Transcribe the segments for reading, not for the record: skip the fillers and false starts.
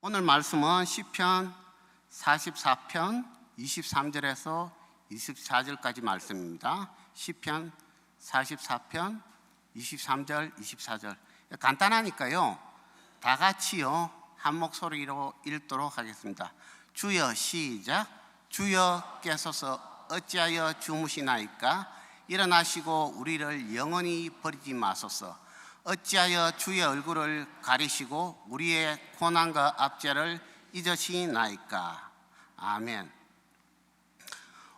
오늘 말씀은 시편 44편 23절에서 24절까지 말씀입니다. 시편 44편 23절 24절 간단하니까요 다 같이요 한 목소리로 읽도록 하겠습니다. 주여 시작. 주여께서서 어찌하여 주무시나이까? 일어나시고 우리를 영원히 버리지 마소서. 어찌하여 주의 얼굴을 가리시고 우리의 고난과 압제를 잊으시나이까? 아멘.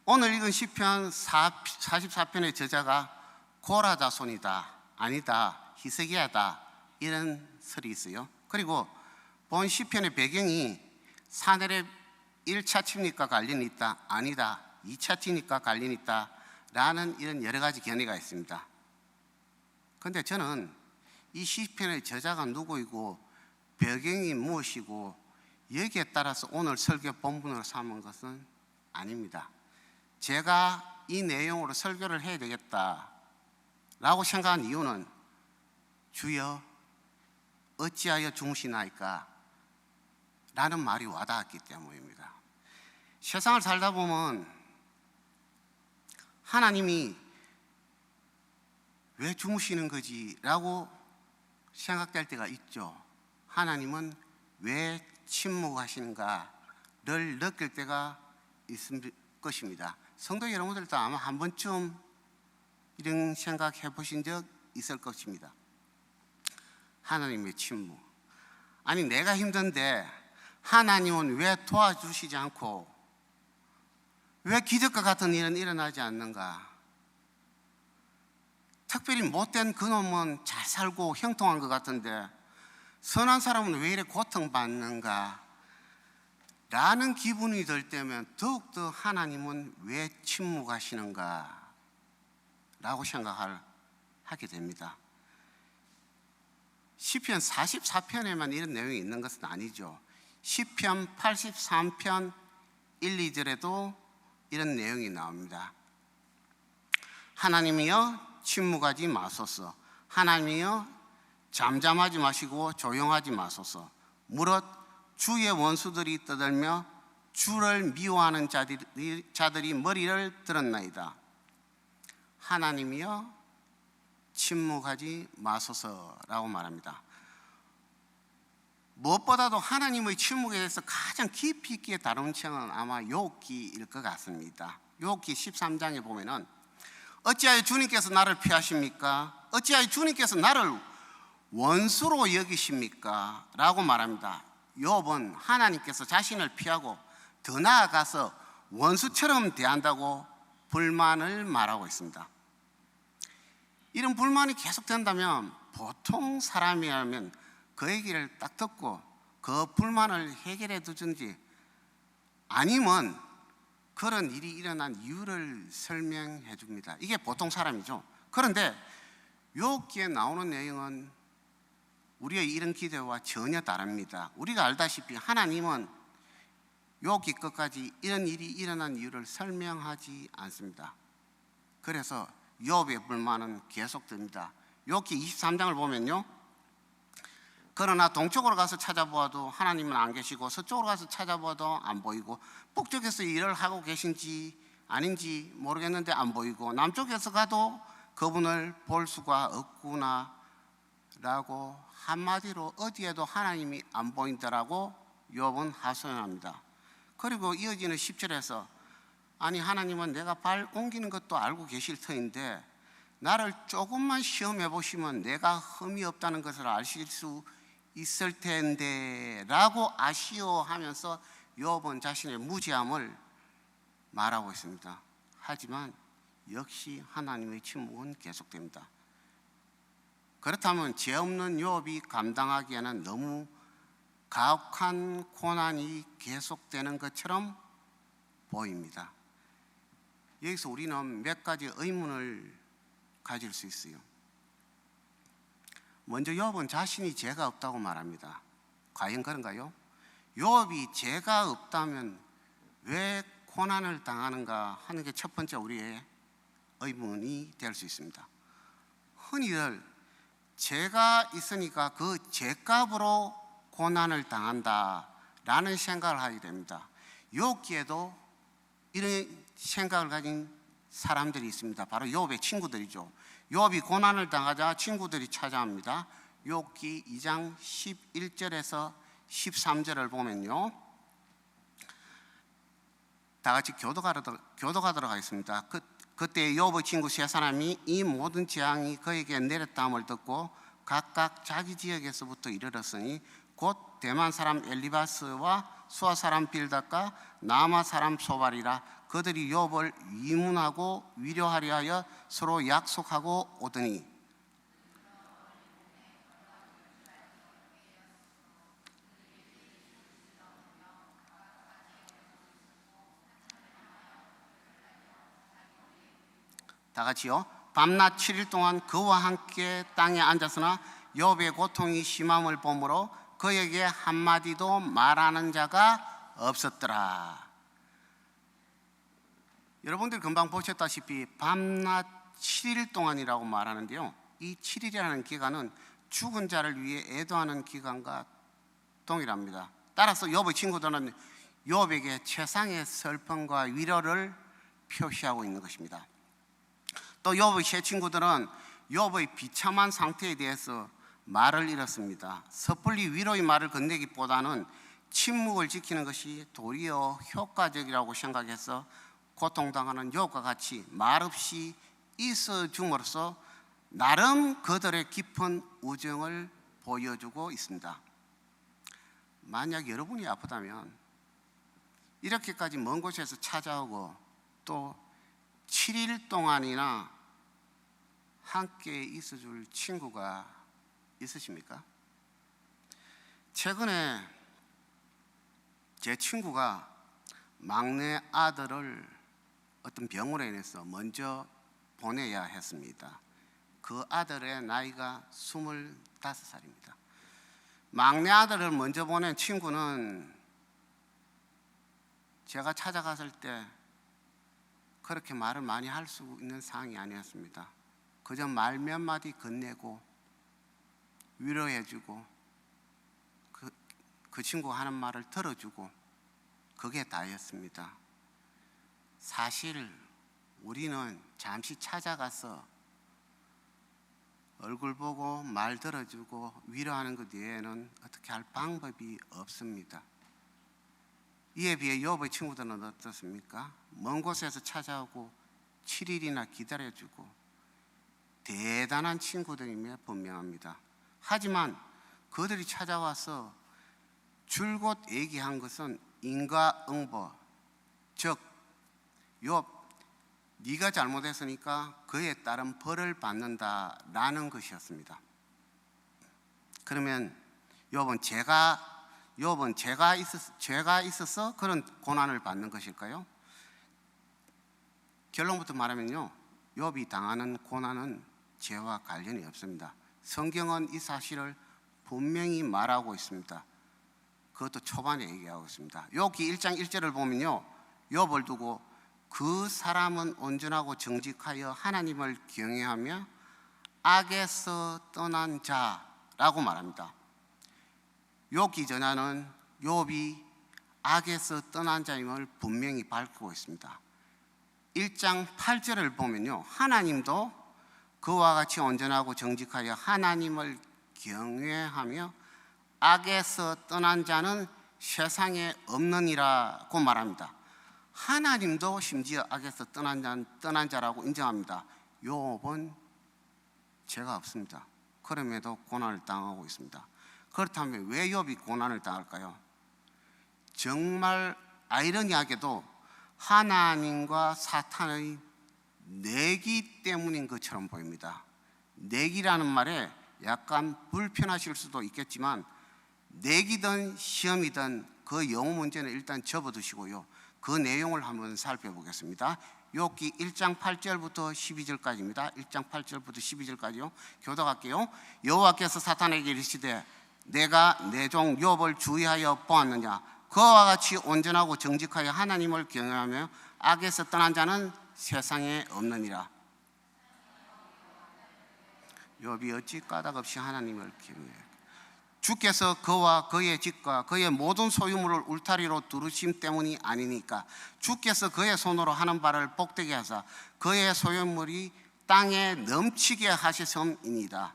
오늘 읽은 시편 44편의 저자가 고라 자손이다, 아니다, 히스기야다 이런 설이 있어요. 그리고 본 시편의 배경이 사내립 1차 침니까 관련이 있다, 아니다, 2차 침니까 관련이 있다 라는 이런 여러 가지 견해가 있습니다. 그런데 저는 이 시편의 저자가 누구이고 배경이 무엇이고 여기에 따라서 오늘 설교 본문으로 삼은 것은 아닙니다. 제가 이 내용으로 설교를 해야 되겠다라고 생각한 이유는 주여 어찌하여 주무시나이까? 라는 말이 와닿았기 때문입니다. 세상을 살다 보면 하나님이 왜 주무시는 거지? 라고 생각될 때가 있죠. 하나님은 왜 침묵하시는가를 느낄 때가 있을 것입니다. 성도 여러분들도 아마 한 번쯤 이런 생각해 보신 적 있을 것입니다. 하나님의 침묵. 아니 내가 힘든데 하나님은 왜 도와주시지 않고 왜 기적과 같은 일은 일어나지 않는가? 특별히 못된 그놈은 잘 살고 형통한 것 같은데 선한 사람은 왜 이렇게 고통받는가? 라는 기분이 들 때면 더욱더 하나님은 왜 침묵하시는가? 라고 생각하게 됩니다. 시편 44편에만 이런 내용이 있는 것은 아니죠. 시편 83편 1, 2절에도 이런 내용이 나옵니다. 하나님이여 침묵하지 마소서. 하나님이여 잠잠하지 마시고 조용하지 마소서. 무릇 주의 원수들이 떠들며 주를 미워하는 자들이 머리를 들었나이다. 하나님이여 침묵하지 마소서라고 말합니다. 무엇보다도 하나님의 침묵에 대해서 가장 깊이 있게 다룬 책은 아마 욥기일 것 같습니다. 욥기 13장에 보면은 어찌하여 주님께서 나를 피하십니까? 어찌하여 주님께서 나를 원수로 여기십니까? 라고 말합니다. 욥은 하나님께서 자신을 피하고 더 나아가서 원수처럼 대한다고 불만을 말하고 있습니다. 이런 불만이 계속된다면 보통 사람이라면 그 얘기를 딱 듣고 그 불만을 해결해 두든지 아니면 그런 일이 일어난 이유를 설명해 줍니다. 이게 보통 사람이죠. 그런데 욥기에 나오는 내용은 우리의 이런 기대와 전혀 다릅니다. 우리가 알다시피 하나님은 욥기 끝까지 이런 일이 일어난 이유를 설명하지 않습니다. 그래서 욥의 불만은 계속됩니다. 욥기 23장을 보면요, 그러나 동쪽으로 가서 찾아보아도 하나님은 안 계시고 서쪽으로 가서 찾아보아도 안 보이고 북쪽에서 일을 하고 계신지 아닌지 모르겠는데 안 보이고 남쪽에서 가도 그분을 볼 수가 없구나 라고 한마디로 어디에도 하나님이 안 보인다라고 욥은 하소연합니다. 그리고 이어지는 10절에서 아니 하나님은 내가 발 옮기는 것도 알고 계실 터인데 나를 조금만 시험해 보시면 내가 흠이 없다는 것을 아실 수 있을 텐데 라고 아쉬워하면서 욥은 자신의 무지함을 말하고 있습니다. 하지만 역시 하나님의 침묵은 계속됩니다. 그렇다면 죄 없는 욥이 감당하기에는 너무 가혹한 고난이 계속되는 것처럼 보입니다. 여기서 우리는 몇 가지 의문을 가질 수 있어요. 먼저 욥은 자신이 죄가 없다고 말합니다. 과연 그런가요? 욥이 죄가 없다면 왜 고난을 당하는가 하는 게 첫 번째 우리의 의문이 될 수 있습니다. 흔히들 죄가 있으니까 그 죄값으로 고난을 당한다 라는 생각을 하게 됩니다. 욥기에도 이런 생각을 가진 사람들이 있습니다. 바로 욥의 친구들이죠. 욥이 고난을 당하자 친구들이 찾아옵니다. 욥기 2장 11절에서 13절을 보면요, 다 같이 교도가도록 하겠습니다. 그때 욥의 친구 세 사람이 이 모든 재앙이 그에게 내렸다함을 듣고 각각 자기 지역에서부터 이르렀으니 곧 대만 사람 엘리바스와 수아 사람 빌닷과 나마 사람 소발이라. 그들이 욥을 위문하고 위로하려 하여 서로 약속하고 오더니 다 같이요. 밤낮 7일 동안 그와 함께 땅에 앉았으나 욥의 고통이 심함을 보므로 그에게 한마디도 말하는 자가 없었더라. 여러분들 금방 보셨다시피 밤낮 7일 동안이라고 말하는데요, 이 7일이라는 기간은 죽은 자를 위해 애도하는 기간과 동일합니다. 따라서 욥의 친구들은 욥에게 최상의 슬픔과 위로를 표시하고 있는 것입니다. 또 욥의 세 친구들은 욥의 비참한 상태에 대해서 말을 잃었습니다. 섣불리 위로의 말을 건네기보다는 침묵을 지키는 것이 도리어 효과적이라고 생각해서 고통당하는 욥과 같이 말없이 있어줌으로써 나름 그들의 깊은 우정을 보여주고 있습니다. 만약 여러분이 아프다면 이렇게까지 먼 곳에서 찾아오고 또 7일 동안이나 함께 있어줄 친구가 있으십니까? 최근에 제 친구가 막내 아들을 어떤 병으로 인해서 먼저 보내야 했습니다. 그 아들의 나이가 25살입니다. 막내 아들을 먼저 보낸 친구는 제가 찾아갔을 때 그렇게 말을 많이 할 수 있는 상황이 아니었습니다. 그저 말 몇 마디 건네고 위로해주고 그 친구가 하는 말을 들어주고 그게 다였습니다. 사실 우리는 잠시 찾아가서 얼굴 보고 말 들어주고 위로하는 것 외에는 어떻게 할 방법이 없습니다. 이에 비해 욥의 친구들은 어떻습니까? 먼 곳에서 찾아오고 7일이나 기다려주고 대단한 친구들임에 분명합니다. 하지만 그들이 찾아와서 줄곧 얘기한 것은 인과응보, 즉 욥, 네가 잘못했으니까 그에 따른 벌을 받는다라는 것이었습니다. 그러면 욥은 죄가 있어서 그런 고난을 받는 것일까요? 결론부터 말하면요, 욥이 당하는 고난은 죄와 관련이 없습니다. 성경은 이 사실을 분명히 말하고 있습니다. 그것도 초반에 얘기하고 있습니다. 욥기 1장 1절을 보면요, 욥을 두고 그 사람은 온전하고 정직하여 하나님을 경외하며 악에서 떠난 자라고 말합니다. 욥기 전하는 욥이 악에서 떠난 자임을 분명히 밝히고 있습니다. 1장 8절을 보면요, 하나님도 그와 같이 온전하고 정직하여 하나님을 경외하며 악에서 떠난 자는 세상에 없느니라고 말합니다. 하나님도 심지어 악에서 떠난 자라고 인정합니다. 욥은 죄가 없습니다. 그럼에도 고난을 당하고 있습니다. 그렇다면 왜 욥이 고난을 당할까요? 정말 아이러니하게도 하나님과 사탄의 내기 때문인 것처럼 보입니다. 내기라는 말에 약간 불편하실 수도 있겠지만 내기든 시험이든 그 영어 문제는 일단 접어두시고요, 그 내용을 한번 살펴보겠습니다. 욥기 1장 8절부터 12절까지입니다. 1장 8절부터 12절까지요. 교독할게요. 여호와께서 사탄에게 이르시되 내가 내 종 욥을 주의하여 보았느냐? 그와 같이 온전하고 정직하여 하나님을 경외하며 악에서 떠난 자는 세상에 없느니라. 욥이 어찌 까닭없이 하나님을 경외해? 주께서 그와 그의 집과 그의 모든 소유물을 울타리로 두르심 때문이 아니니까. 주께서 그의 손으로 하는 바를 복되게 하사 그의 소유물이 땅에 넘치게 하셨음이니이다.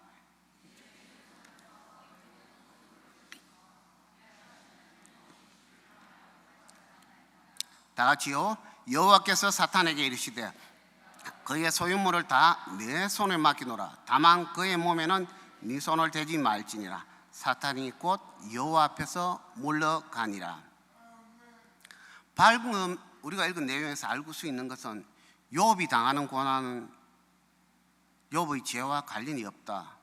다 같이요. 여호와께서 사탄에게 이르시되 그의 소유물을 다 내 손에 맡기노라. 다만 그의 몸에는 네 손을 대지 말지니라. 사탄이 곧 여호와 앞에서 물러가니라. 방금 우리가 읽은 내용에서 알 수 있는 것은 욥이 당하는 고난은 욥의 죄와 관련이 없다.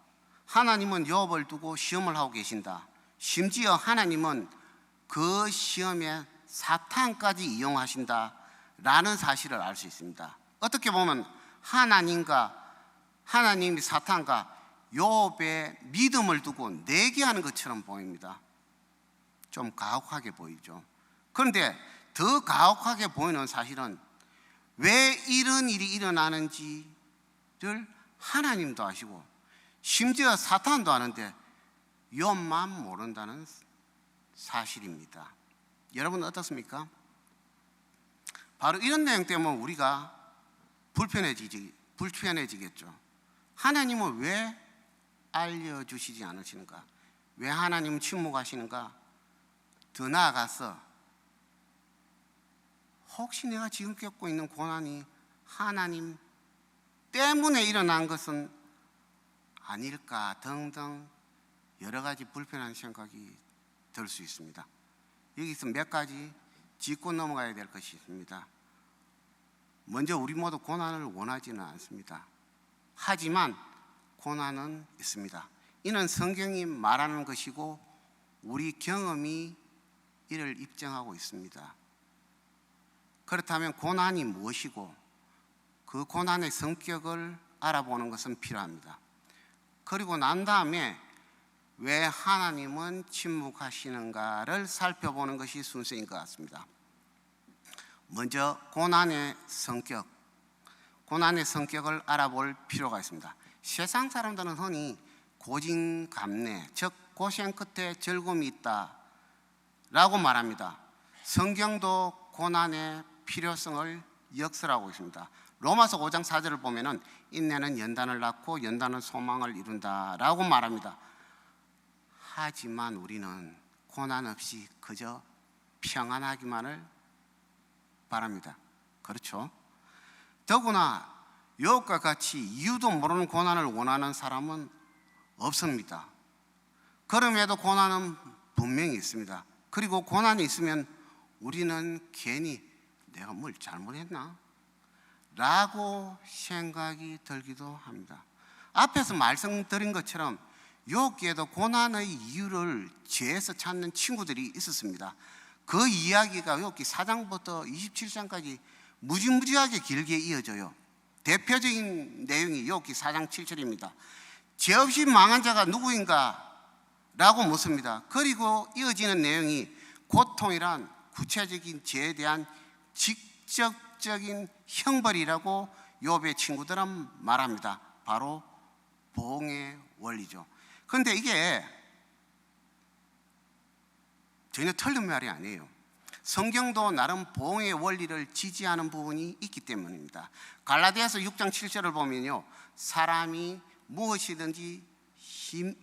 하나님은 욥을 두고 시험을 하고 계신다. 심지어 하나님은 그 시험에 사탄까지 이용하신다라는 사실을 알 수 있습니다. 어떻게 보면 하나님이 사탄과 욥의 믿음을 두고 내기하는 것처럼 보입니다. 좀 가혹하게 보이죠. 그런데 더 가혹하게 보이는 사실은 왜 이런 일이 일어나는지를 하나님도 아시고 심지어 사탄도 아는데 욥만 모른다는 사실입니다. 여러분 어떻습니까? 바로 이런 내용 때문에 우리가 불편해지겠죠. 하나님은 왜 알려주시지 않으시는가? 왜 하나님은 침묵하시는가? 더 나아가서 혹시 내가 지금 겪고 있는 고난이 하나님 때문에 일어난 것은 아닐까 등등 여러 가지 불편한 생각이 들 수 있습니다. 여기서 몇 가지 짚고 넘어가야 될 것이 있습니다. 먼저 우리 모두 고난을 원하지는 않습니다. 하지만 고난은 있습니다. 이는 성경이 말하는 것이고 우리 경험이 이를 입증하고 있습니다. 그렇다면 고난이 무엇이고 그 고난의 성격을 알아보는 것은 필요합니다. 그리고 난 다음에 왜 하나님은 침묵하시는가를 살펴보는 것이 순서인 것 같습니다. 먼저 고난의 성격을 알아볼 필요가 있습니다. 세상 사람들은 흔히 고진감래, 즉 고생 끝에 즐거움이 있다 라고 말합니다. 성경도 고난의 필요성을 역설하고 있습니다. 로마서 5장 4절을 보면 인내는 연단을 낳고 연단은 소망을 이룬다 라고 말합니다. 하지만 우리는 고난 없이 그저 평안하기만을 바랍니다. 그렇죠? 더구나 욥과 같이 이유도 모르는 고난을 원하는 사람은 없습니다. 그럼에도 고난은 분명히 있습니다. 그리고 고난이 있으면 우리는 괜히 내가 뭘 잘못했나? 라고 생각이 들기도 합니다. 앞에서 말씀드린 것처럼 욥기에도 고난의 이유를 죄에서 찾는 친구들이 있었습니다. 그 이야기가 욥기 4장부터 27장까지 무지무지하게 길게 이어져요. 대표적인 내용이 욥기 4장 7절입니다. 죄 없이 망한 자가 누구인가? 라고 묻습니다. 그리고 이어지는 내용이 고통이란 구체적인 죄에 대한 직접적인 형벌이라고 욥의 친구들은 말합니다. 바로 보응의 원리죠. 그런데 이게 전혀 틀린 말이 아니에요. 성경도 나름 보응의 원리를 지지하는 부분이 있기 때문입니다. 갈라디아서 6장 7절을 보면요, 사람이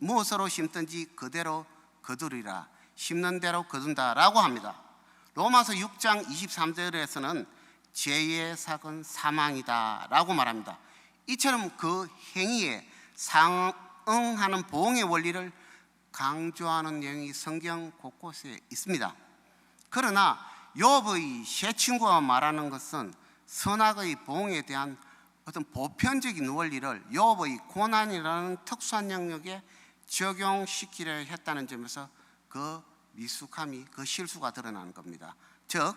무엇으로 심든지 그대로 거두리라, 심는 대로 거둔다라고 합니다. 로마서 6장 23절에서는 죄의 삭은 사망이다라고 말합니다. 이처럼 그 행위에 상응하는 보응의 원리를 강조하는 내용이 성경 곳곳에 있습니다. 그러나 욥의 세 친구가 말하는 것은 선악의 보응에 대한 어떤 보편적인 원리를 욥의 고난이라는 특수한 영역에 적용시키려 했다는 점에서 그 미숙함이, 그 실수가 드러나는 겁니다. 즉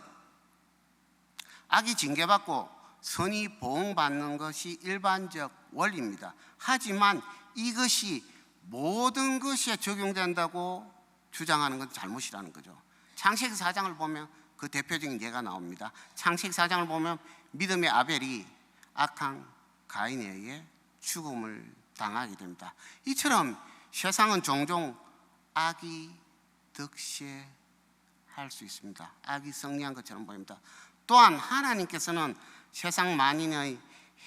악이 징계받고 선이 보응받는 것이 일반적 원리입니다. 하지만 이것이 모든 것에 적용된다고 주장하는 건 잘못이라는 거죠. 창세기 4장을 보면 그 대표적인 예가 나옵니다. 창세기 4장을 보면 믿음의 아벨이 악한 가인에 의해 죽음을 당하게 됩니다. 이처럼 세상은 종종 악이 득세할 수 있습니다. 악이 승리한 것처럼 보입니다. 또한 하나님께서는 세상 만인의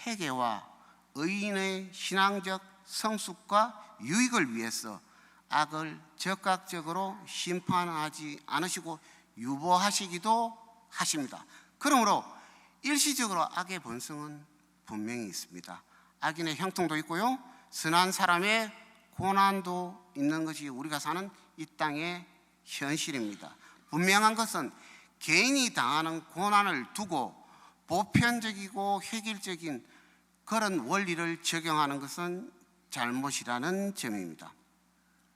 회개와 의인의 신앙적 성숙과 유익을 위해서 악을 적극적으로 심판하지 않으시고 유보하시기도 하십니다. 그러므로 일시적으로 악의 본성은 분명히 있습니다. 악인의 형통도 있고요, 선한 사람의 고난도 있는 것이 우리가 사는 이 땅의 현실입니다. 분명한 것은 개인이 당하는 고난을 두고 보편적이고 획일적인 그런 원리를 적용하는 것은 잘못이라는 점입니다.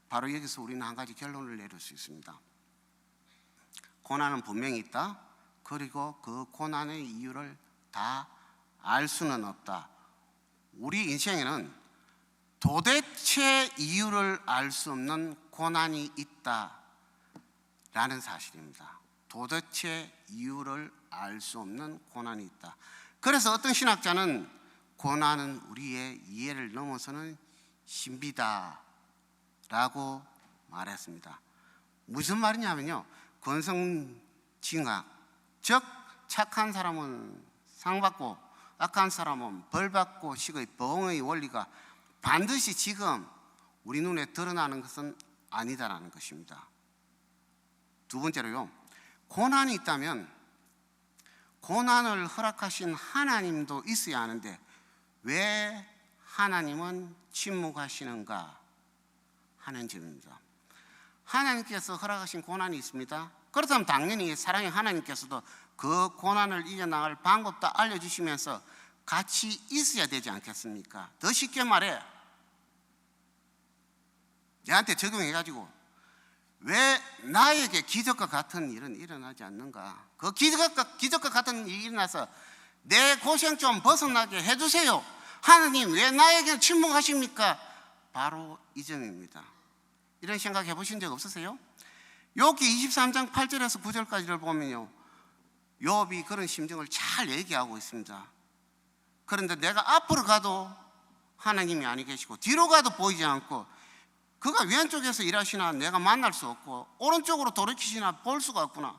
바로 여기서 우리는 한 가지 결론을 내릴 수 있습니다. 고난은 분명히 있다. 그리고 그 고난의 이유를 다 알 수는 없다. 우리 인생에는 도대체 이유를 알 수 없는 고난이 있다라는 사실입니다. 도대체 이유를 알 수 없는 고난이 있다. 그래서 어떤 신학자는 고난은 우리의 이해를 넘어서는 신비다라고 말했습니다. 무슨 말이냐면요, 권성징악, 즉 착한 사람은 상받고 악한 사람은 벌받고 식의 보응의 원리가 반드시 지금 우리 눈에 드러나는 것은 아니다라는 것입니다. 두 번째로요, 고난이 있다면 고난을 허락하신 하나님도 있어야 하는데 왜 하나님은 침묵하시는가 하는 점입니다. 하나님께서 허락하신 고난이 있습니다. 그렇다면 당연히 사랑의 하나님께서도 그 고난을 이겨나갈 방법도 알려주시면서 같이 있어야 되지 않겠습니까? 더 쉽게 말해, 내한테 적용해가지고 왜 나에게 기적과 같은 일은 일어나지 않는가? 그 기적과 같은 일이 일어나서 내 고생 좀 벗어나게 해주세요. 하나님 왜 나에게 침묵하십니까? 바로 이 점입니다. 이런 생각 해보신 적 없으세요? 욥기 23장 8절에서 9절까지를 보면요, 욥이 그런 심정을 잘 얘기하고 있습니다. 그런데 내가 앞으로 가도 하나님이 아니 계시고 뒤로 가도 보이지 않고 그가 왼쪽에서 일하시나 내가 만날 수 없고 오른쪽으로 돌이키시나 볼 수가 없구나.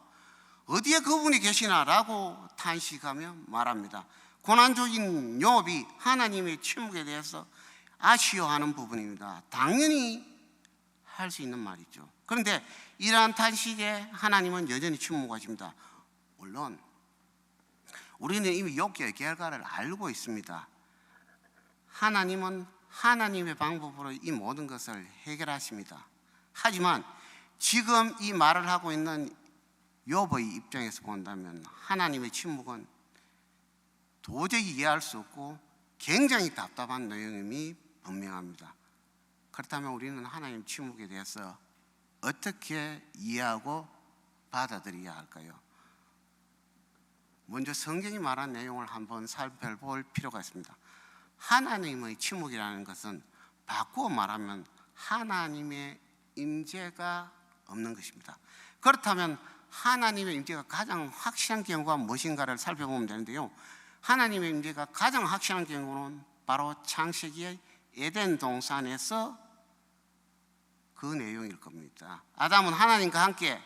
어디에 그분이 계시나 라고 탄식하며 말합니다. 고난족인 욥이 하나님의 침묵에 대해서 아쉬워하는 부분입니다. 당연히 할 수 있는 말이죠. 그런데 이러한 탄식에 하나님은 여전히 침묵하십니다. 물론 우리는 이미 욥기의 결과를 알고 있습니다. 하나님은 하나님의 방법으로 이 모든 것을 해결하십니다. 하지만 지금 이 말을 하고 있는 욥의 입장에서 본다면 하나님의 침묵은 도저히 이해할 수 없고 굉장히 답답한 내용임이 분명합니다. 그렇다면 우리는 하나님 침묵에 대해서 어떻게 이해하고 받아들여야 할까요? 먼저 성경이 말한 내용을 한번 살펴볼 필요가 있습니다. 하나님의 침묵이라는 것은 바꾸어 말하면 하나님의 임재가 없는 것입니다. 그렇다면 하나님의 임재가 가장 확실한 경우가 무엇인가를 살펴보면 되는데요, 하나님의 임재가 가장 확실한 경우는 바로 창세기의 에덴 동산에서 그 내용일 겁니다. 아담은 하나님과 함께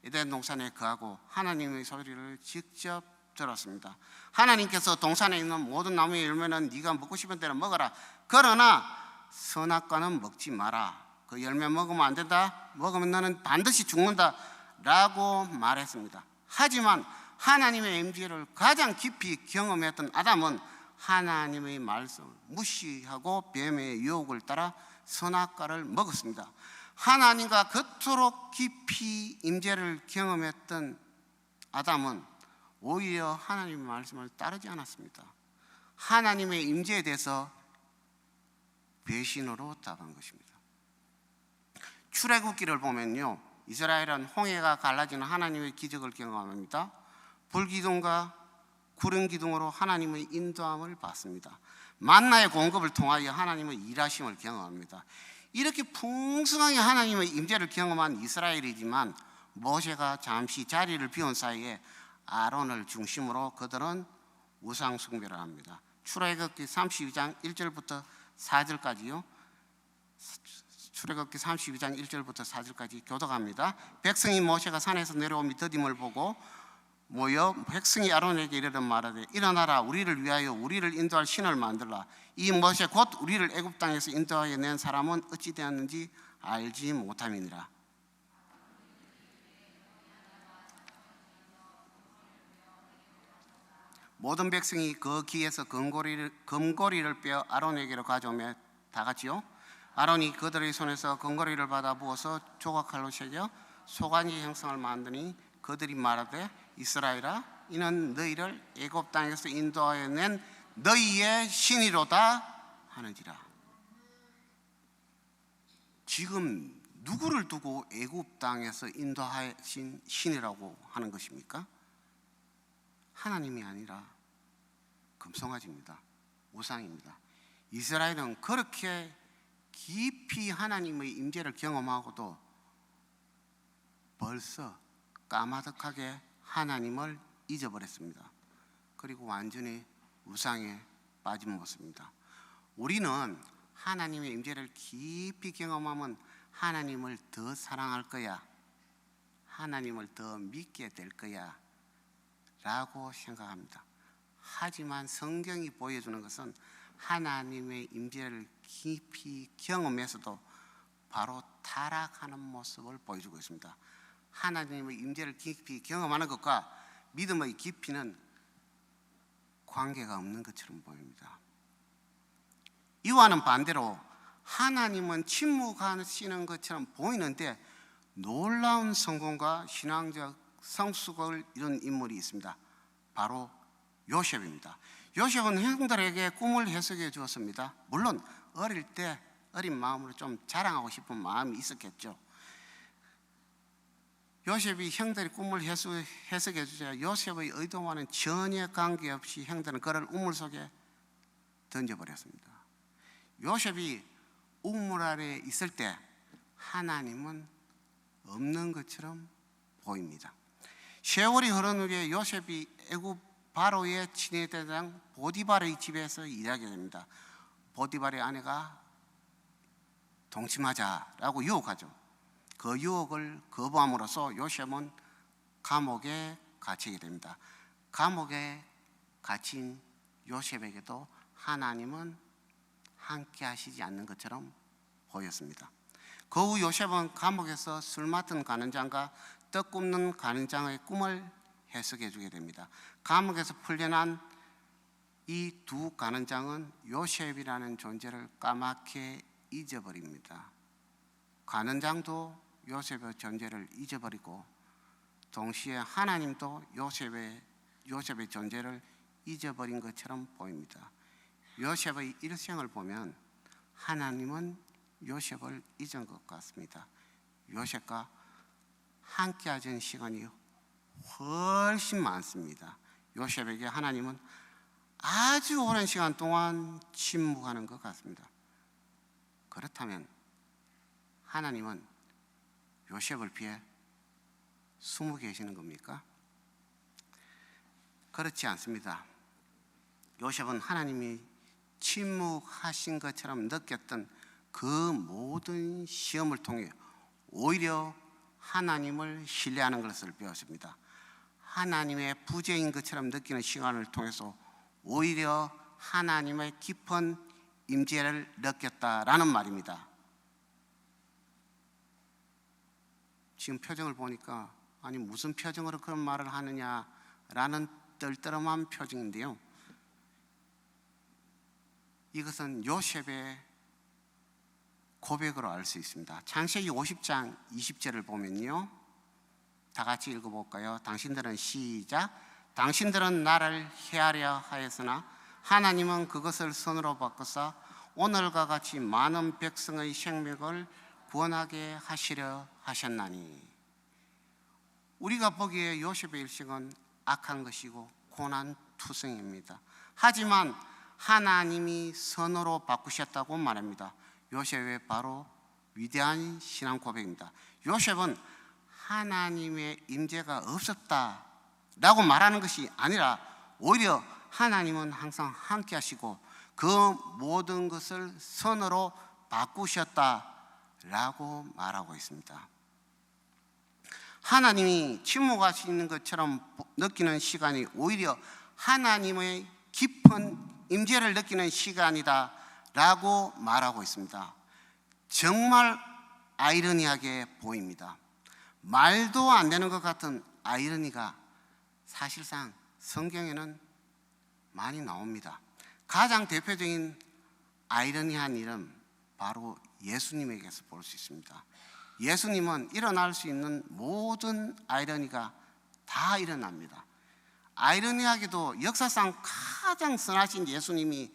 에덴 동산에 거하고 하나님의 소리를 직접 들었습니다. 하나님께서 동산에 있는 모든 나무의 열매는 네가 먹고 싶은 대로 먹어라. 그러나 선악과는 먹지 마라. 그 열매 먹으면 안 된다. 먹으면 너는 반드시 죽는다 라고 말했습니다. 하지만 하나님의 임재를 가장 깊이 경험했던 아담은 하나님의 말씀을 무시하고 뱀의 유혹을 따라 선악과를 먹었습니다. 하나님과 그토록 깊이 임재를 경험했던 아담은 오히려 하나님의 말씀을 따르지 않았습니다. 하나님의 임재에 대해서 배신으로 답한 것입니다. 출애굽기를 보면요, 이스라엘은 홍해가 갈라지는 하나님의 기적을 경험합니다. 불기둥과 구름 기둥으로 하나님의 인도함을 받습니다. 만나의 공급을 통하여 하나님의 일하심을 경험합니다. 이렇게 풍성하게 하나님의 임재를 경험한 이스라엘이지만 모세가 잠시 자리를 비운 사이에 아론을 중심으로 그들은 우상 숭배를 합니다. 출애굽기 32장 1절부터 4절까지요. 출애굽기 32장 1절부터 4절까지 교독합니다. 백성이 모세가 산에서 내려오며 더딤을 보고 모여 백성이 아론에게 이르러 말하되 일어나라 우리를 위하여 우리를 인도할 신을 만들라. 이 모세 곧 우리를 애굽 땅에서 인도하여 낸 사람은 어찌 되었는지 알지 못함이니라. 모든 백성이 그 기에서 금고리를 빼어 아론에게로 가져오며 다 같이요. 아론이 그들의 손에서 금고리를 받아 부어서 조각칼로 새겨 소관이 형상을 만드니 그들이 말하되 이스라엘아 이는 너희를 애굽 땅에서 인도하여 낸 너희의 신이로다 하는지라. 지금 누구를 두고 애굽 땅에서 인도하신 신이라고 하는 것입니까? 하나님이 아니라 금송아지입니다. 우상입니다. 이스라엘은 그렇게 깊이 하나님의 임재를 경험하고도 벌써 까마득하게 하나님을 잊어버렸습니다. 그리고 완전히 우상에 빠진 모습입니다. 우리는 하나님의 임재를 깊이 경험하면 하나님을 더 사랑할 거야, 하나님을 더 믿게 될 거야 라고 생각합니다. 하지만 성경이 보여주는 것은 하나님의 임재를 깊이 경험해서도 바로 타락하는 모습을 보여주고 있습니다. 하나님의 임재를 깊이 경험하는 것과 믿음의 깊이는 관계가 없는 것처럼 보입니다. 이와는 반대로 하나님은 침묵하시는 것처럼 보이는데 놀라운 성공과 신앙적 성숙을 이룬 인물이 있습니다. 바로 요셉입니다. 요셉은 형들에게 꿈을 해석해 주었습니다. 물론 어릴 때 어린 마음으로 좀 자랑하고 싶은 마음이 있었겠죠. 요셉이 형들의 꿈을 해석해 주자 요셉의 의도와는 전혀 관계없이 형들은 그를 우물 속에 던져버렸습니다. 요셉이 우물 안에 있을 때 하나님은 없는 것처럼 보입니다. 세월이 흐른 후에 요셉이 애굽 바로의 친위대장 보디발의 집에서 일하게 됩니다. 보디발의 아내가 동침하자라고 유혹하죠. 그 유혹을 거부함으로써 요셉은 감옥에 갇히게 됩니다. 감옥에 갇힌 요셉에게도 하나님은 함께 하시지 않는 것처럼 보였습니다. 그 후 요셉은 감옥에서 술 맡은 간원장과 떡 굽는 간원장의 꿈을 해석해 주게 됩니다. 감옥에서 풀려난 이 두 간원장은 요셉이라는 존재를 까맣게 잊어버립니다. 간원장도 요셉의 존재를 잊어버리고 동시에 하나님도 요셉의 존재를 잊어버린 것처럼 보입니다. 요셉의 일생을 보면 하나님은 요셉을 잊은 것 같습니다. 요셉과 함께 하신 시간이 훨씬 많습니다. 요셉에게 하나님은 아주 오랜 시간 동안 침묵하는 것 같습니다. 그렇다면 하나님은 요셉을 피해 숨어 계시는 겁니까? 그렇지 않습니다. 요셉은 하나님이 침묵하신 것처럼 느꼈던 그 모든 시험을 통해 오히려 하나님을 신뢰하는 것을 배웠습니다. 하나님의 부재인 것처럼 느끼는 시간을 통해서 오히려 하나님의 깊은 임재를 느꼈다라는 말입니다. 지금 표정을 보니까 아니 무슨 표정으로 그런 말을 하느냐라는 떨떠름한 표정인데요. 이것은 요셉의 고백으로 알 수 있습니다. 창세기 50장 20절을 보면요. 다 같이 읽어볼까요? 당신들은 시작. 당신들은 나를 해하려 하였으나 하나님은 그것을 선으로 바꾸사 오늘과 같이 많은 백성의 생명을 구원하게 하시려 하셨나니. 우리가 보기에 요셉의 일생은 악한 것이고 고난투성입니다. 하지만 하나님이 선으로 바꾸셨다고 말합니다. 요셉의 바로 위대한 신앙 고백입니다. 요셉은 하나님의 임재가 없었다라고 말하는 것이 아니라 오히려 하나님은 항상 함께 하시고 그 모든 것을 선으로 바꾸셨다 라고 말하고 있습니다. 하나님이 침묵하시는 것처럼 느끼는 시간이 오히려 하나님의 깊은 임재를 느끼는 시간이다 라고 말하고 있습니다. 정말 아이러니하게 보입니다. 말도 안 되는 것 같은 아이러니가 사실상 성경에는 많이 나옵니다. 가장 대표적인 아이러니한 일은 바로 예수님에게서 볼 수 있습니다. 예수님은 일어날 수 있는 모든 아이러니가 다 일어납니다. 아이러니하게도 역사상 가장 선하신 예수님이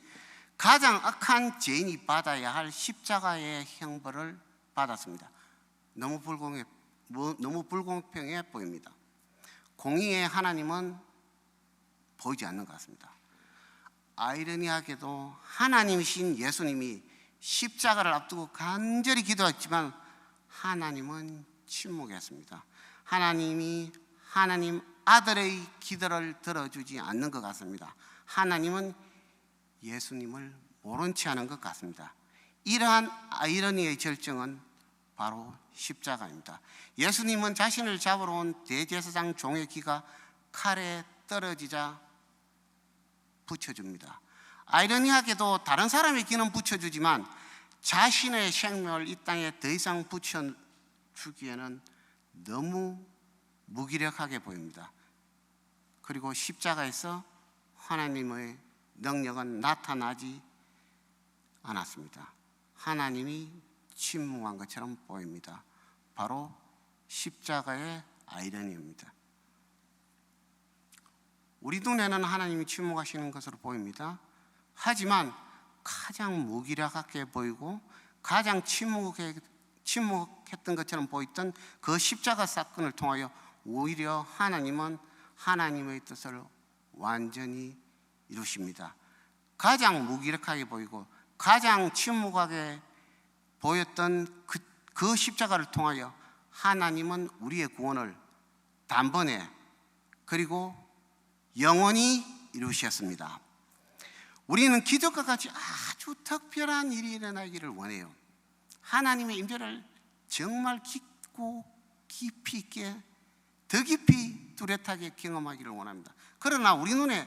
가장 악한 죄인이 받아야 할 십자가의 형벌을 받았습니다. 너무 불공평해 보입니다. 공의의 하나님은 보이지 않는 것 같습니다. 아이러니하게도 하나님이신 예수님이 십자가를 앞두고 간절히 기도했지만 하나님은 침묵했습니다. 하나님이 하나님 아들의 기도를 들어주지 않는 것 같습니다. 하나님은 예수님을 모른 채 하는 것 같습니다. 이러한 아이러니의 절정은 바로 십자가입니다. 예수님은 자신을 잡으러 온 대제사장 종의 귀가 칼에 떨어지자 붙여줍니다. 아이러니하게도 다른 사람의 귀는 붙여주지만 자신의 생명을 이 땅에 더 이상 붙여주기에는 너무 무기력하게 보입니다. 그리고 십자가에서 하나님의 능력은 나타나지 않았습니다. 하나님이 침묵한 것처럼 보입니다. 바로 십자가의 아이러니입니다. 우리 눈에는 하나님이 침묵하시는 것으로 보입니다. 하지만 가장 무기력하게 보이고 가장 침묵했던 것처럼 보였던 그 십자가 사건을 통하여 오히려 하나님은 하나님의 뜻을 완전히 이루십니다. 가장 무기력하게 보이고 가장 침묵하게 보였던 그 십자가를 통하여 하나님은 우리의 구원을 단번에 그리고 영원히 이루셨습니다. 우리는 기적과 같이 아주 특별한 일이 일어나기를 원해요. 하나님의 임재를 정말 깊이 있게 더 깊이 뚜렷하게 경험하기를 원합니다. 그러나 우리 눈에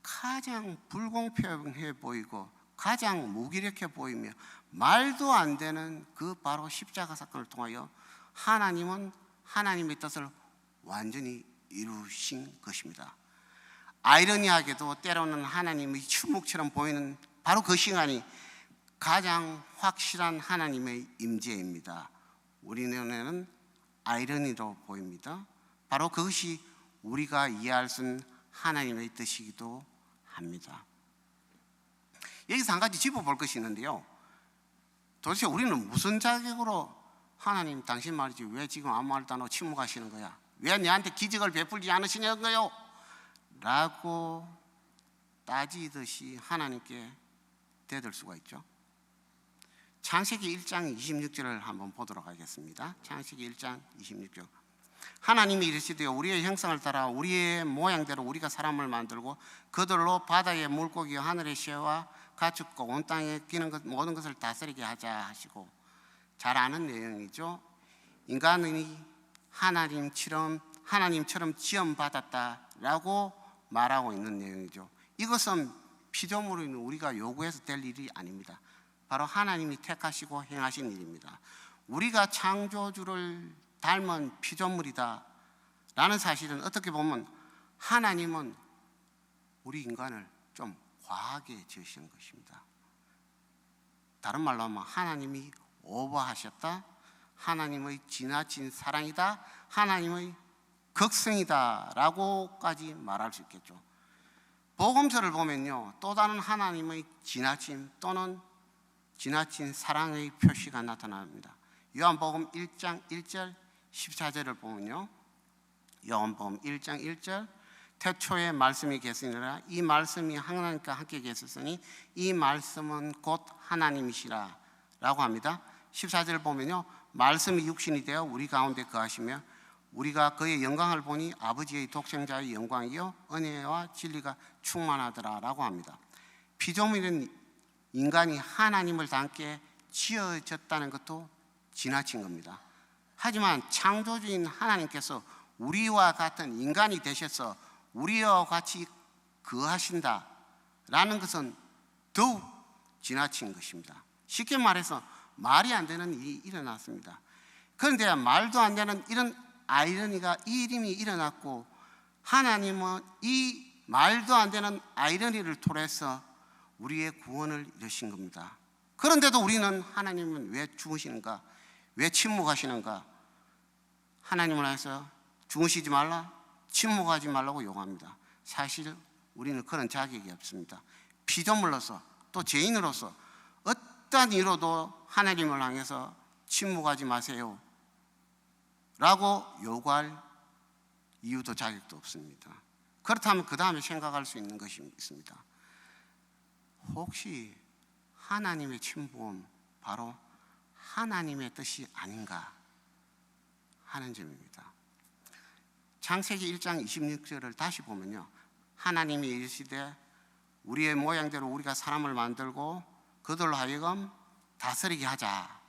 가장 불공평해 보이고 가장 무기력해 보이며 말도 안 되는 그 바로 십자가 사건을 통하여 하나님은 하나님의 뜻을 완전히 이루신 것입니다. 아이러니하게도 때로는 하나님의 침묵처럼 보이는 바로 그 시간이 가장 확실한 하나님의 임재입니다. 우리 눈에는 아이러니로 보입니다. 바로 그것이 우리가 이해할 수 있는 하나님의 뜻이기도 합니다. 여기서 한 가지 짚어볼 것이 있는데요. 도대체 우리는 무슨 자격으로 하나님 당신 말이지 왜 지금 아무 말도 안 하고 침묵하시는 거야? 왜 내한테 기적을 베풀지 않으시냐고요? 라고 따지듯이 하나님께 대들 수가 있죠. 창세기 1장 26절을 한번 보도록 하겠습니다. 창세기 1장 26절. 하나님이 이르시되 우리의 형상을 따라 우리의 모양대로 우리가 사람을 만들고 그들로 바다의 물고기와 하늘의 새와 가축과 온 땅에 기는 것 모든 것을 다스리게 하자 하시고, 잘 아는 내용이죠. 인간이 하나님처럼 지음받았다라고 말하고 있는 내용이죠. 이것은 피조물로 있는 우리가 요구해서 될 일이 아닙니다. 바로 하나님이 택하시고 행하신 일입니다. 우리가 창조주를 닮은 피조물이다 라는 사실은 어떻게 보면 하나님은 우리 인간을 좀 과하게 지으신 것입니다. 다른 말로 하면 하나님이 오버하셨다, 하나님의 지나친 사랑이다, 하나님의 극성이다 라고까지 말할 수 있겠죠. 복음서를 보면요, 또 다른 하나님의 지나침 또는 지나친 사랑의 표시가 나타납니다. 요한복음 1장 1절 14절을 보면요, 요한복음 1장 1절 태초에 말씀이 계시니라 이 말씀이 하나님과 함께 계셨으니 이 말씀은 곧 하나님이시라 라고 합니다. 14절 보면요, 말씀이 육신이 되어 우리 가운데 거하시며 우리가 그의 영광을 보니 아버지의 독생자의 영광이요 은혜와 진리가 충만하더라 라고 합니다. 피조물인 인간이 하나님을 닮게 지어졌다는 것도 지나친 겁니다. 하지만 창조주인 하나님께서 우리와 같은 인간이 되셔서 우리와 같이 거하신다라는 것은 더욱 지나친 것입니다. 쉽게 말해서 말이 안 되는 일이 일어났습니다. 그런데 말도 안 되는 이런 아이러니가 이 일이 일어났고, 하나님은 이 말도 안 되는 아이러니를 통해서 우리의 구원을 이루신 겁니다. 그런데도 우리는 하나님은 왜 죽으시는가? 왜 침묵하시는가? 하나님을 해서 죽으시지 말라, 침묵하지 말라고 요구합니다. 사실 우리는 그런 자격이 없습니다. 피조물로서 또 죄인으로서 어떤 이유로도 하나님을 향해서 침묵하지 마세요 라고 요구할 이유도 자격도 없습니다. 그렇다면 그 다음에 생각할 수 있는 것이 있습니다. 혹시 하나님의 침묵은 바로 하나님의 뜻이 아닌가 하는 점입니다. 창세기 1장 26절을 다시 보면요, 하나님이 이르시되 우리의 모양대로 우리가 사람을 만들고 그들로 하여금 다스리게 하자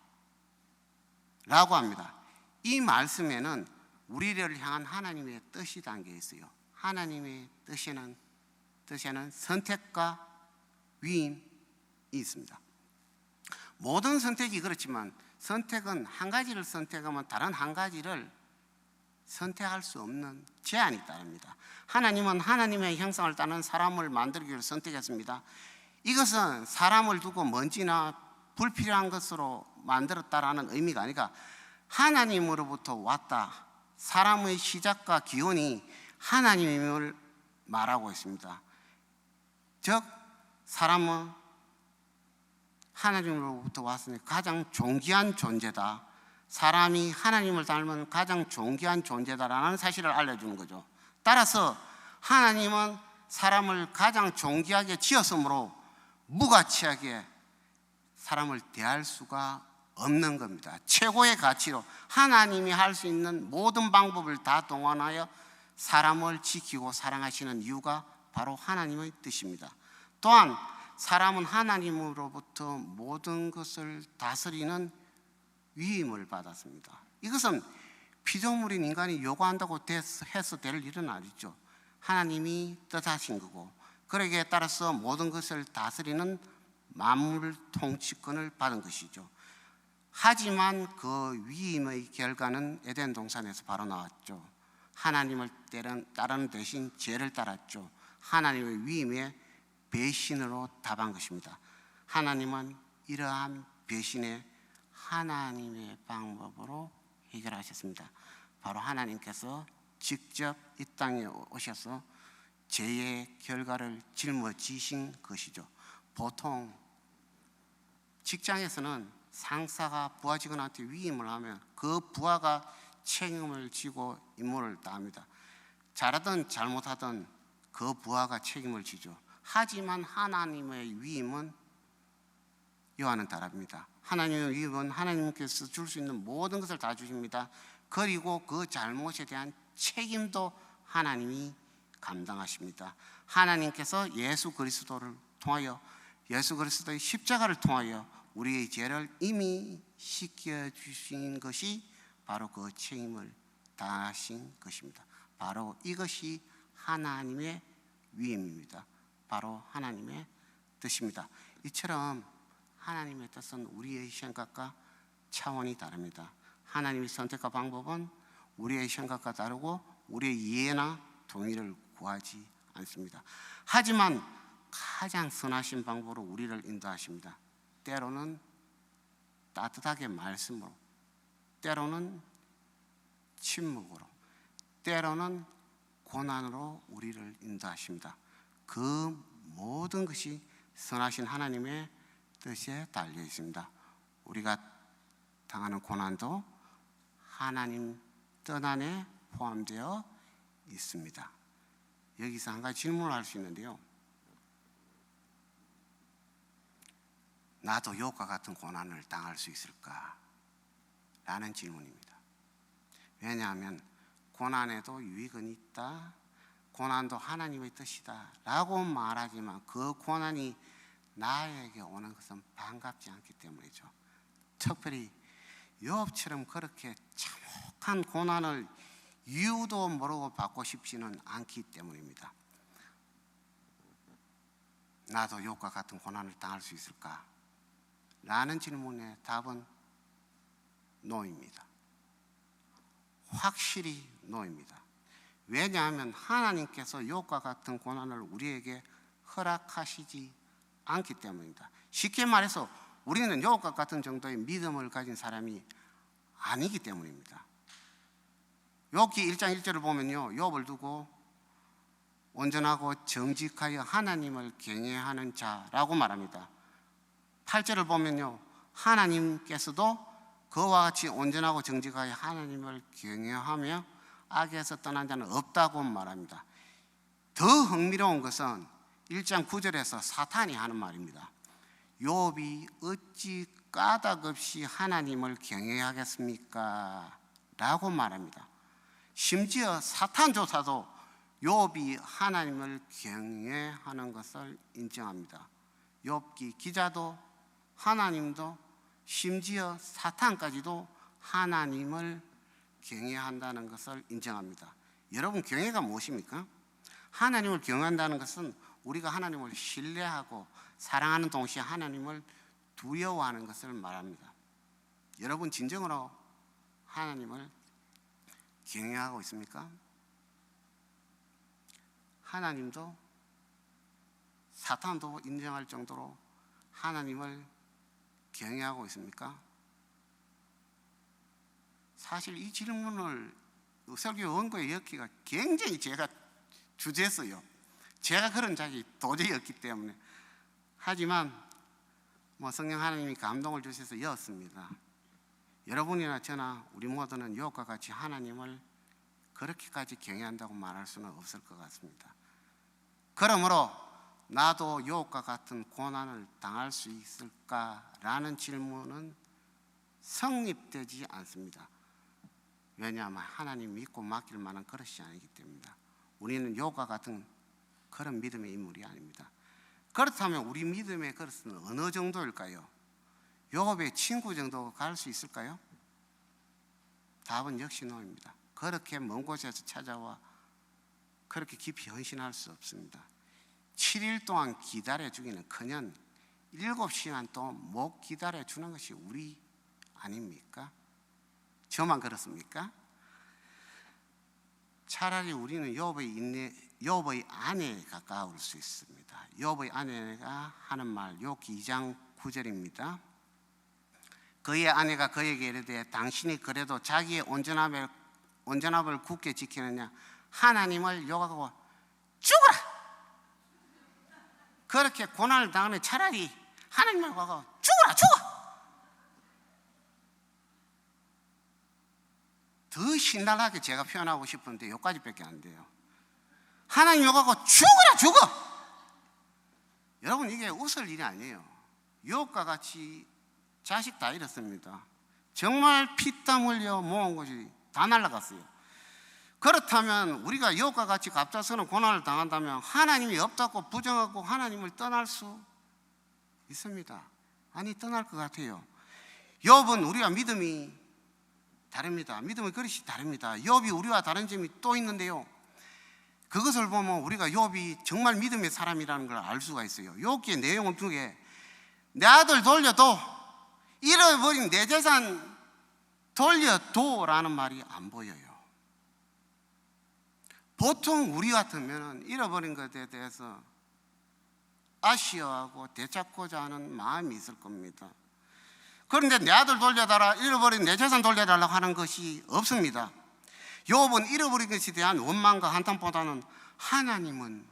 라고 합니다. 이 말씀에는 우리를 향한 하나님의 뜻이 담겨 있어요. 하나님의 뜻에는 선택과 위임이 있습니다. 모든 선택이 그렇지만 선택은 한 가지를 선택하면 다른 한 가지를 선택할 수 없는 제한이 따릅니다. 하나님은 하나님의 형상을 따른 사람을 만들기를 선택했습니다. 이것은 사람을 두고 먼지나 불필요한 것으로 만들었다라는 의미가 아니라 하나님으로부터 왔다, 사람의 시작과 기원이 하나님임을 말하고 있습니다. 즉 사람은 하나님으로부터 왔으니 가장 존귀한 존재다, 사람이 하나님을 닮은 가장 존귀한 존재다라는 사실을 알려주는 거죠. 따라서 하나님은 사람을 가장 존귀하게 지었으므로 무가치하게 사람을 대할 수가 없는 겁니다. 최고의 가치로 하나님이 할 수 있는 모든 방법을 다 동원하여 사람을 지키고 사랑하시는 이유가 바로 하나님의 뜻입니다. 또한 사람은 하나님으로부터 모든 것을 다스리는 위임을 받았습니다. 이것은 피조물인 인간이 요구한다고 해서 될 일은 아니죠. 하나님이 뜻하신 거고, 그러기에 따라서 모든 것을 다스리는 만물 통치권을 받은 것이죠. 하지만 그 위임의 결과는 에덴 동산에서 바로 나왔죠. 하나님을 따르는 대신 죄를 따랐죠. 하나님의 위임에 배신으로 답한 것입니다. 하나님은 이러한 배신에 하나님의 방법으로 해결하셨습니다. 바로 하나님께서 직접 이 땅에 오셔서 죄의 결과를 짊어지신 것이죠. 보통 직장에서는 상사가 부하 직원한테 위임을 하면 그 부하가 책임을 지고 임무를 다합니다. 잘하든 잘못하든 그 부하가 책임을 지죠. 하지만 하나님의 위임은 이와는 다릅니다. 하나님의 위임은 하나님께서 줄 수 있는 모든 것을 다 주십니다. 그리고 그 잘못에 대한 책임도 하나님이 감당하십니다. 하나님께서 예수 그리스도를 통하여, 예수 그리스도의 십자가를 통하여 우리의 죄를 이미 씻겨주신 것이 바로 그 책임을 다하신 것입니다. 바로 이것이 하나님의 위임입니다. 바로 하나님의 뜻입니다. 이처럼 하나님의 뜻은 우리의 생각과 차원이 다릅니다. 하나님의 선택과 방법은 우리의 생각과 다르고 우리의 이해나 동의를 구하지 않습니다. 하지만 가장 선하신 방법으로 우리를 인도하십니다. 때로는 따뜻하게 말씀으로, 때로는 침묵으로, 때로는 고난으로 우리를 인도하십니다. 그 모든 것이 선하신 하나님의 뜻에 달려 있습니다. 우리가 당하는 고난도 하나님 뜻 안에 포함되어 있습니다. 여기서 한 가지 질문을 할 수 있는데요. 나도 욥과 같은 고난을 당할 수 있을까? 라는 질문입니다. 왜냐하면 고난에도 유익은 있다, 고난도 하나님의 뜻이다 라고 말하지만 그 고난이 나에게 오는 것은 반갑지 않기 때문이죠. 특별히 욥처럼 그렇게 참혹한 고난을 이유도 모르고 받고 싶지는 않기 때문입니다. 나도 욥과 같은 고난을 당할 수 있을까? 라는 질문의 답은 노입니다. 확실히 노입니다. 왜냐하면 하나님께서 욥과 같은 고난을 우리에게 허락하시지 않기 때문입니다. 쉽게 말해서 우리는 욥과 같은 정도의 믿음을 가진 사람이 아니기 때문입니다. 욥기 1장 1절을 보면요, 욥을 두고 온전하고 정직하여 하나님을 경외하는 자라고 말합니다. 8절을 보면요, 하나님께서도 그와 같이 온전하고 정직하여 하나님을 경외하며 악에서 떠난 자는 없다고 말합니다. 더 흥미로운 것은 1장 9절에서 사탄이 하는 말입니다. 욥이 어찌 까닭없이 하나님을 경외하겠습니까? 라고 말합니다. 심지어 사탄조차도 욥이 하나님을 경외하는 것을 인정합니다. 욥기 기자도 하나님도 심지어 사탄까지도 하나님을 경외한다는 것을 인정합니다. 여러분, 경외가 무엇입니까? 하나님을 경외한다는 것은 우리가 하나님을 신뢰하고 사랑하는 동시에 하나님을 두려워하는 것을 말합니다. 여러분, 진정으로 하나님을 경외하고 있습니까? 하나님도 사탄도 인정할 정도로 하나님을 경외하고 있습니까? 사실 이 질문을 설교 원고에 엮기가 굉장히 제가 주저했어요. 제가 그런 적이 도저히 없기 때문에. 하지만 성령 하나님이 감동을 주셔서 였습니다. 여러분이나 저나 우리 모두는 욥과 같이 하나님을 그렇게까지 경외한다고 말할 수는 없을 것 같습니다. 그러므로 나도 욥과 같은 고난을 당할 수 있을까라는 질문은 성립되지 않습니다. 왜냐하면 하나님 믿고 맡길 만한 그릇이 아니기 때문입니다. 우리는 욥과 같은 그런 믿음의 인물이 아닙니다. 그렇다면 우리 믿음의 그릇은 어느 정도일까요? 욥의 친구 정도 갈 수 있을까요? 답은 역시 노입니다. 그렇게 먼 곳에서 찾아와 그렇게 깊이 헌신할 수 없습니다. 7일 동안 기다려주기는커녕 7시간 동안 못 기다려주는 것이 우리 아닙니까? 저만 그렇습니까? 차라리 우리는 욥의 아내에 가까울 수 있습니다. 욥의 아내가 하는 말, 욥기 2장 9절입니다. 그의 아내가 그에게 이르되 당신이 그래도 자기의 온전함을 굳게 지키느냐? 하나님을 욕하고 죽어라! 그렇게 고난을 당하면 차라리 하나님을 욕하고 죽어라! 죽어! 더 신랄하게 제가 표현하고 싶은데 여기까지밖에 안 돼요. 하나님 욕하고 죽어라! 죽어! 여러분, 이게 웃을 일이 아니에요. 욥과 같이 자식 다 잃었습니다. 정말 피땀 흘려 모은 것이 다 날아갔어요. 그렇다면 우리가 욥과 같이 갑작스러운 고난을 당한다면 하나님이 없다고 부정하고 하나님을 떠날 수 있습니다. 아니, 떠날 것 같아요. 욥은 우리와 믿음이 다릅니다. 믿음의 그릇이 다릅니다. 욥이 우리와 다른 점이 또 있는데요, 그것을 보면 우리가 욥이 정말 믿음의 사람이라는 걸 알 수가 있어요. 욥기의 내용을 중에 내 아들 돌려도, 잃어버린 내 재산 돌려도라는 말이 안 보여요. 보통 우리 같으면 잃어버린 것에 대해서 아쉬워하고 되찾고자 하는 마음이 있을 겁니다. 그런데 내 아들 돌려달라, 잃어버린 내 재산 돌려달라고 하는 것이 없습니다. 욥은 잃어버린 것에 대한 원망과 한탄보다는 하나님은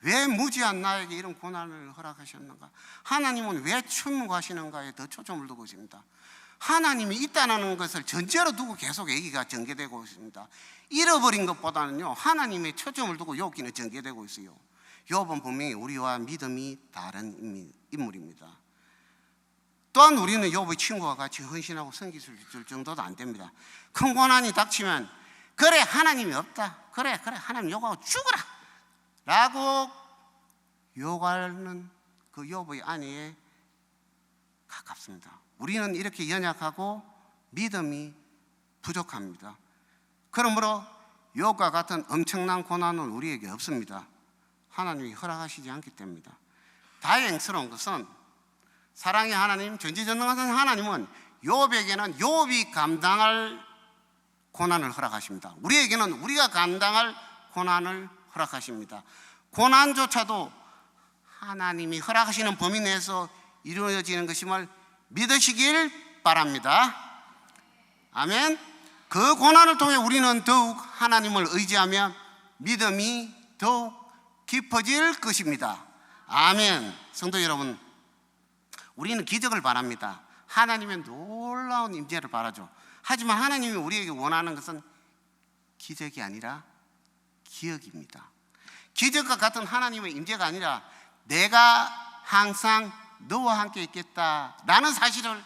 왜 무지한 나에게 이런 고난을 허락하셨는가, 하나님은 왜 침묵하시는가에 더 초점을 두고 있습니다. 하나님이 있다는 것을 전제로 두고 계속 얘기가 전개되고 있습니다. 잃어버린 것보다는요, 하나님의 초점을 두고 욥기는 전개되고 있어요. 욥은 분명히 우리와 믿음이 다른 인물입니다. 또한 우리는 욥의 친구와 같이 헌신하고 섬길 정도도 안 됩니다. 큰 고난이 닥치면 그래, 하나님이 없다, 그래 하나님 욕하고 죽어라 라고 욕하는 그 욥의 아내에 가깝습니다. 우리는 이렇게 연약하고 믿음이 부족합니다. 그러므로 욥과 같은 엄청난 고난은 우리에게 없습니다. 하나님이 허락하시지 않기 때문입니다. 다행스러운 것은 사랑의 하나님, 전지전능하신 하나님은 욥에게는 욥이 감당할 고난을 허락하십니다. 우리에게는 우리가 감당할 고난을 허락하십니다. 고난조차도 하나님이 허락하시는 범위 내에서 이루어지는 것임을 믿으시길 바랍니다. 아멘. 그 고난을 통해 우리는 더욱 하나님을 의지하며 믿음이 더욱 깊어질 것입니다. 아멘. 성도 여러분, 우리는 기적을 바랍니다. 하나님의 놀라운 임재를 바라죠. 하지만 하나님이 우리에게 원하는 것은 기적이 아니라 기억입니다. 기적과 같은 하나님의 임재가 아니라 내가 항상 너와 함께 있겠다라는 사실을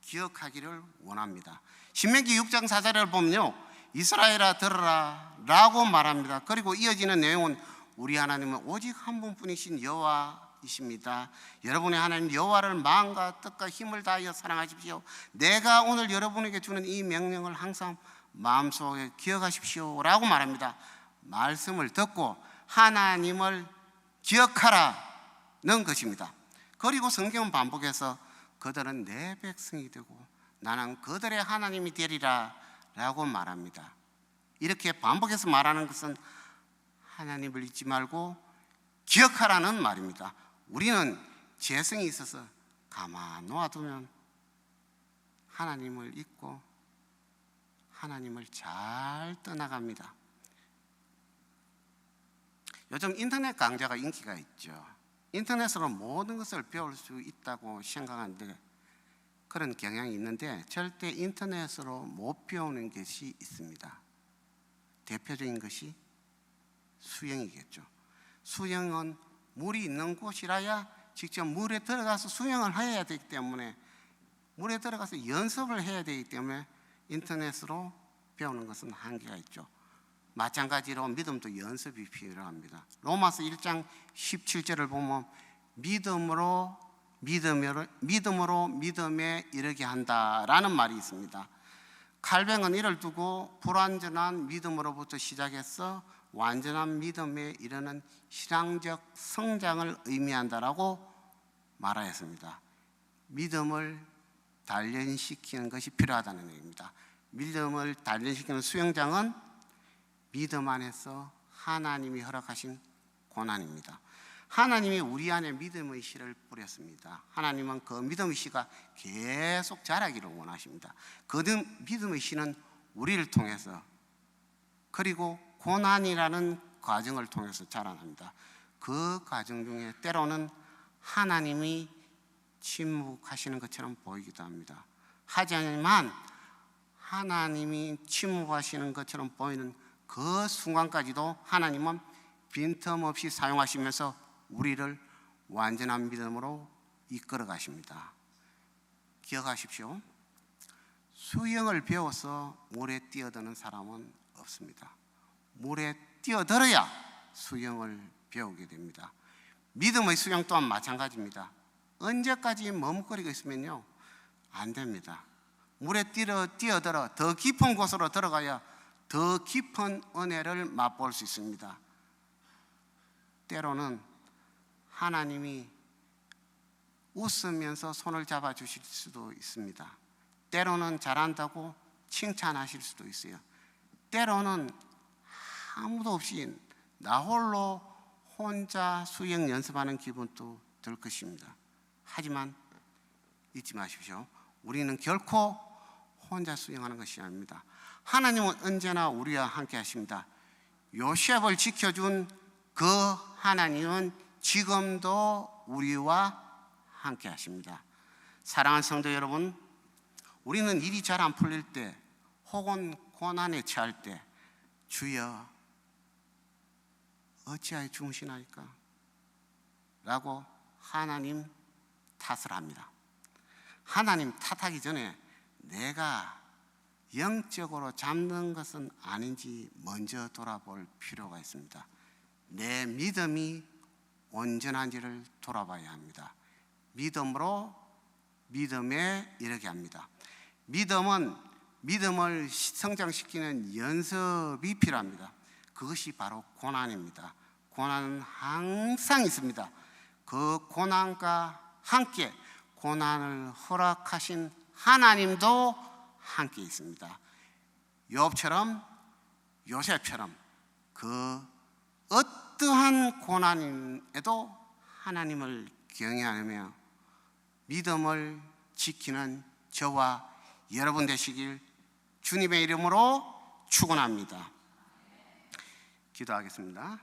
기억하기를 원합니다. 신명기 6장 4절을 보면요, 이스라엘아 들으라 라고 말합니다. 그리고 이어지는 내용은 우리 하나님은 오직 한 분뿐이신 여호와이십니다. 여러분의 하나님 여호와를 마음과 뜻과 힘을 다하여 사랑하십시오. 내가 오늘 여러분에게 주는 이 명령을 항상 마음속에 기억하십시오 라고 말합니다. 말씀을 듣고 하나님을 기억하라는 것입니다. 그리고 성경은 반복해서 그들은 내 백성이 되고 나는 그들의 하나님이 되리라 라고 말합니다. 이렇게 반복해서 말하는 것은 하나님을 잊지 말고 기억하라는 말입니다. 우리는 재성이 있어서 가만 놓아두면 하나님을 잊고 하나님을 잘 떠나갑니다. 요즘 인터넷 강좌가 인기가 있죠. 인터넷으로 모든 것을 배울 수 있다고 생각하는데 그런 경향이 있는데 절대 인터넷으로 못 배우는 것이 있습니다. 대표적인 것이 수영이겠죠. 수영은 물이 있는 곳이라야 직접 물에 들어가서 수영을 해야 되기 때문에 물에 들어가서 연습을 해야 되기 때문에 인터넷으로 배우는 것은 한계가 있죠. 마찬가지로 믿음도 연습이 필요합니다. 로마서 1장 17절을 보면 믿음으로 믿음에 이르게 한다라는 말이 있습니다. 칼뱅은 이를 두고 불완전한 믿음으로부터 시작해서 완전한 믿음에 이르는 신앙적 성장을 의미한다라고 말하였습니다. 믿음을 단련시키는 것이 필요하다는 얘기입니다. 믿음을 단련시키는 수영장은 믿음 안에서 하나님이 허락하신 고난입니다. 하나님이 우리 안에 믿음의 씨를 뿌렸습니다. 하나님은 그 믿음의 씨가 계속 자라기를 원하십니다. 그 믿음의 씨는 우리를 통해서 그리고 고난이라는 과정을 통해서 자라납니다. 그 과정 중에 때로는 하나님이 침묵하시는 것처럼 보이기도 합니다. 하지만 하나님이 침묵하시는 것처럼 보이는 그 순간까지도 하나님은 빈틈없이 사용하시면서 우리를 완전한 믿음으로 이끌어 가십니다. 기억하십시오. 수영을 배워서 물에 뛰어드는 사람은 없습니다. 물에 뛰어들어야 수영을 배우게 됩니다. 믿음의 수영 또한 마찬가지입니다. 언제까지 머뭇거리고 있으면요 안 됩니다. 물에 뛰어들어 더 깊은 곳으로 들어가야 더 깊은 은혜를 맛볼 수 있습니다. 때로는 하나님이 웃으면서 손을 잡아주실 수도 있습니다. 때로는 잘한다고 칭찬하실 수도 있어요. 때로는 아무도 없이 나 홀로 혼자 수영 연습하는 기분도 들 것입니다. 하지만 잊지 마십시오. 우리는 결코 혼자 수영하는 것이 아닙니다. 하나님은 언제나 우리와 함께 하십니다. 요셉을 지켜준 그 하나님은 지금도 우리와 함께 하십니다. 사랑하는 성도 여러분, 우리는 일이 잘 안 풀릴 때 혹은 고난에 처할 때 주여 어찌하여 주무시나이까? 라고 하나님 탓을 합니다. 하나님 탓하기 전에 내가 영적으로 잡는 것은 아닌지 먼저 돌아볼 필요가 있습니다. 내 믿음이 온전한지를 돌아봐야 합니다. 믿음으로 믿음에 이르게 합니다. 믿음은 믿음을 성장시키는 연습이 필요합니다. 그것이 바로 고난입니다. 고난은 항상 있습니다. 그 고난과 함께 고난을 허락하신 하나님도 함께 있습니다. 욥처럼 요셉처럼 그 어떠한 고난에도 하나님을 경외하며 믿음을 지키는 저와 여러분 되시길 주님의 이름으로 축원합니다. 기도하겠습니다.